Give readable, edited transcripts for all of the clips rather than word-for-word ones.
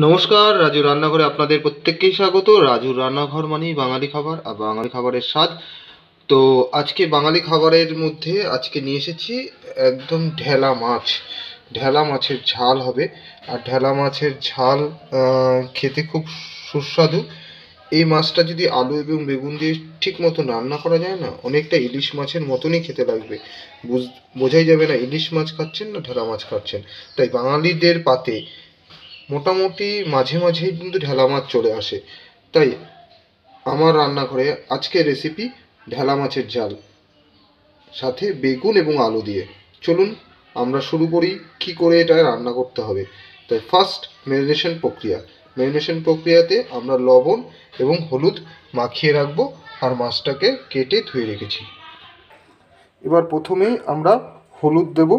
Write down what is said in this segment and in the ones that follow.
নমস্কার, রাজু রান্নাঘরে আপনাদের প্রত্যেককেই স্বাগত। রাজুর রান্নাঘর মানেই বাঙালি খাবার আর বাঙালি খাবারের স্বাদ। তো আজকে বাঙালি খাবারের মধ্যে আজকে নিয়ে এসেছি একদম ঢেলা মাছ। ঢেলা মাছের ঝাল হবে। আর ঢেলা মাছের ঝাল খেতে খুব সুস্বাদু। এই মাছটা যদি আলু এবং বেগুন দিয়ে ঠিক মতো রান্না করা যায় না, অনেকটা ইলিশ মাছের মতনই খেতে লাগবে। বোঝাই যাবে না ইলিশ মাছ খাচ্ছেন না ঢেলা মাছ খাচ্ছেন। তাই বাঙালিদের পাতে মোটামুটি মাঝে মাঝেই কিন্তু ঢেলা মাছ চলে আসে। তাই আমার রান্নাঘরে আজকের রেসিপি ঢেলা মাছের ঝাল, সাথে বেগুন এবং আলু দিয়ে। চলুন আমরা শুরু করি কি করে এটা রান্না করতে হবে। তাই ফার্স্ট ম্যারিনেশন প্রক্রিয়াতে আমরা লবণ এবং হলুদ মাখিয়ে রাখবো আর মাছটাকে কেটে ধুয়ে রেখেছি। এবার প্রথমেই আমরা হলুদ দেব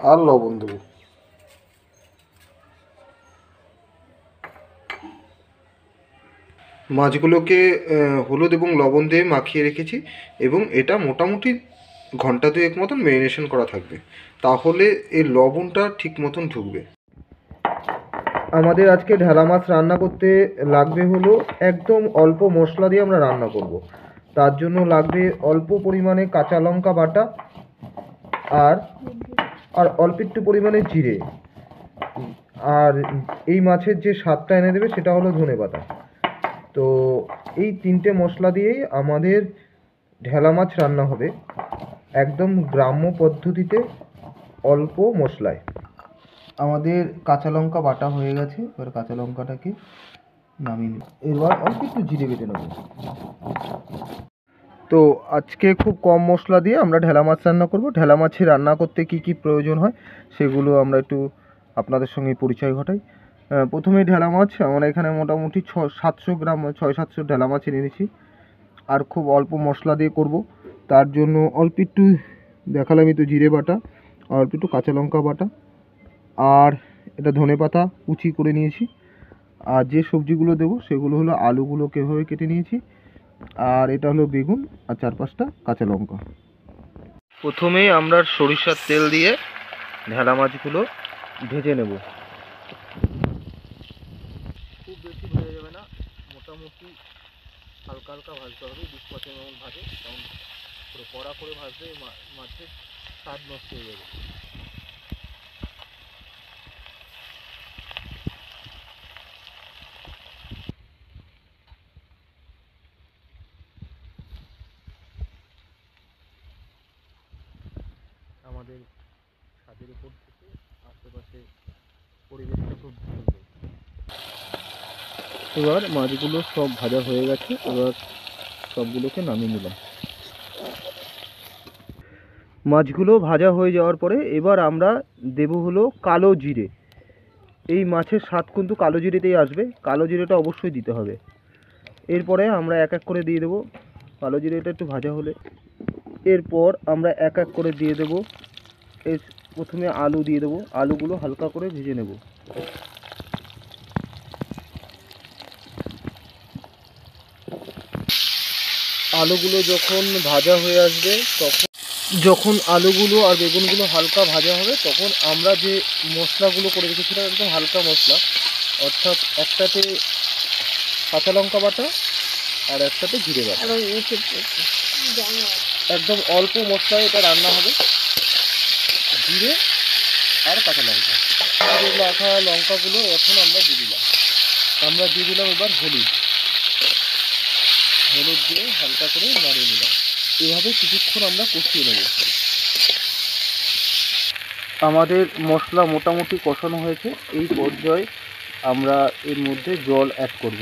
আর লবণ দেবো। মাছগুলোকে হলুদ এবং লবণ দিয়ে মাখিয়ে রেখেছি এবং এটা মোটামুটি ঘন্টা দুয়েক মতন ম্যারিনেশন করা থাকবে, তাহলে এই লবণটা ঠিক মতন ঢুকবে। আমাদের আজকে ঢেলা মাছ রান্না করতে লাগবে হলো একদম অল্প মশলা দিয়ে আমরা রান্না করব। তার জন্য লাগবে অল্প পরিমাণে কাঁচা লঙ্কা বাটা আর আর অল্প একটু পরিমাণে জিরে। আর এই মাছের যে স্বাদটা এনে দেবে সেটা হলো ধনেপাতা। তো এই তিনটে মশলা দিয়েই আমাদের ঢেলা মাছ রান্না হবে, একদম গ্রাম্য পদ্ধতিতে অল্প মশলায়। আমাদের কাঁচা লঙ্কা বাটা হয়ে গেছে, এবার কাঁচা লঙ্কাটাকে নামিয়ে নেব। এবার অল্প একটু জিরে বেটে নেব। তো আজকে খুব কম মশলা দিয়ে আমরা ঢেলা মাছ রান্না করব। ঢেলা মাছে রান্না করতে কি কি প্রয়োজন হয় সেগুলো আমরা একটু আপনাদের সঙ্গে পরিচয় ঘটাই। প্রথমে ঢেলা মাছ আমরা এখানে মোটামুটি 600-700 ঢেলা মাছ এনে নিয়েছি। আর খুব অল্প মশলা দিয়ে করব, তার জন্য অল্প একটু দেখালামই তো জিরে বাটা, অল্প একটু কাঁচা লঙ্কা বাটা, আর এটা ধনেপাতা কুচি করে নিয়েছি। আর যে সবজিগুলো দেবো সেগুলো হলো আলুগুলোকে এভাবে কেটে নিয়েছি, আর এটা হলো বেগুন আর 4-5টা কাঁচা লঙ্কা। প্রথমেই আমরা সরিষার তেল দিয়ে ঢেলা মাছগুলো ভেজে নেব। খুব বেশি ভেজে যাবে না, মোটামুটি হালকা হালকা ভাজতে হবে। 20% এমন ভাজে, কারণ পুরো কড়া করে ভাজলে মাছের স্বাদ নষ্ট হয়ে যাবে। আমাদের ছাদের উপর থেকে আশেপাশে পরিবেশটা খুব সুন্দর। এবার মাছগুলো সব ভাজা হয়ে গেছে, এবার সবগুলোকে নামিয়ে নিলাম। মাছগুলো ভাজা হয়ে যাওয়ার পরে এবার আমরা দেব হলো কালো জিরে। এই মাছের স্বাদ কিন্তু কালো জিরেতেই আসবে, কালো জিরেটা অবশ্যই দিতে হবে। এরপরে আমরা এক এক করে দিয়ে দেবো। কালো জিরেটা একটু ভাজা হলে এরপর আমরা এক এক করে দিয়ে দেবো। এর প্রথমে আলু দিয়ে দেবো, আলুগুলো হালকা করে ভেজে নেব। আলুগুলো যখন ভাজা হয়ে আসবে, যখন আলুগুলো আর বেগুনগুলো হালকা ভাজা হবে, তখন আমরা যে মশলাগুলো করে রেখেছিলাম একদম হালকা মশলা, অর্থাৎ একটাতে কাঁচা লঙ্কা বাটা আর একটাতে জিরে বাটা, একদম অল্প মশলায় এটা রান্না হবে। জিরে আর কাঁচা লঙ্কা, রাখা লঙ্কাগুলো এখন আমরা দিয়ে দিলাম। এবার হলুদ দিয়ে হালকা করে নাড়িয়ে নিলাম। এভাবে কিছুক্ষণ আমরা কষিয়ে নেব। আমাদের মশলা মোটামুটি কষানো হয়েছে, এই পর্যায়ে আমরা এর মধ্যে জল অ্যাড করব।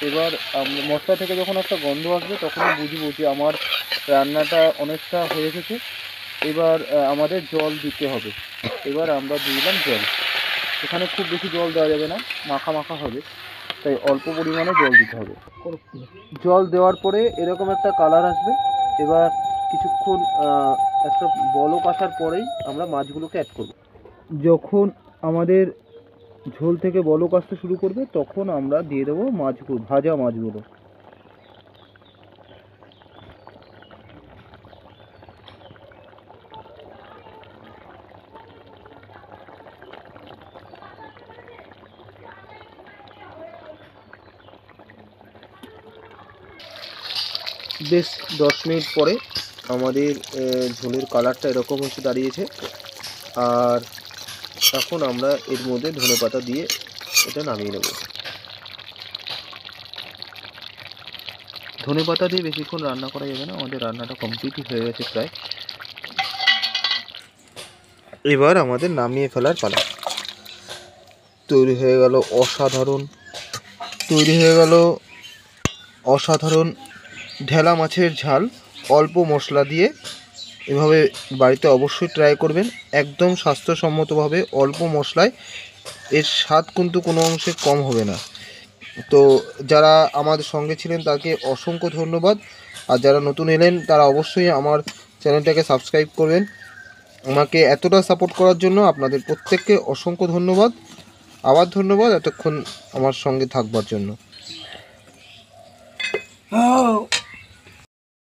এবার মশলা থেকে যখন একটা গন্ধ আসবে তখনই বুঝবো যে আমার রান্নাটা অনেকটা হয়ে গেছে। এবার আমাদের জল দিতে হবে। এবার আমরা দিয়ে দিলাম জল। এখানে খুব বেশি জল দেওয়া যাবে না, মাখা মাখা হবে, তাই অল্প পরিমাণে জল দিতে হবে। জল দেওয়ার পরে এরকম একটা কালার আসবে। এবার কিছুক্ষণ একটা বলক আসার পরেই আমরা মাছগুলোকে অ্যাড করব। যখন আমাদের ঝোল থেকে বলক আসতে শুরু করবে তখন আমরা দিয়ে দেবো ভাজা মাছগুলো। বেশ 10 মিনিট পরে আমাদের ঝোলের কালারটা এরকম এসে দাঁড়িয়েছে। আর এখন আমরা এর মধ্যে ধনেপাতা দিয়ে এটা নামিয়ে নেব। ধনেপাতা দিয়ে বেশিক্ষণ রান্না করা যাবে না, আমাদের রান্নাটা কমপ্লিটই হয়ে গেছে প্রায়। এবার আমাদের নামিয়ে ফেলার পালা। তৈরি হয়ে গেল অসাধারণ ঢেলা মাছের ঝাল অল্প মশলা দিয়ে। এভাবে বাড়িতে অবশ্যই ট্রাই করবেন, একদম স্বাস্থ্যসম্মতভাবে অল্প মশলায় এর স্বাদ কিন্তু কোনো অংশে কম হবে না। তো যারা আমাদের সঙ্গে ছিলেন তাকে অসংখ্য ধন্যবাদ, আর যারা নতুন এলেন তারা অবশ্যই আমার চ্যানেলটাকে সাবস্ক্রাইব করবেন। আমাকে এতটা সাপোর্ট করার জন্য আপনাদের প্রত্যেককে অসংখ্য ধন্যবাদ। আবার ধন্যবাদ এতক্ষণ আমার সঙ্গে থাকবার জন্য।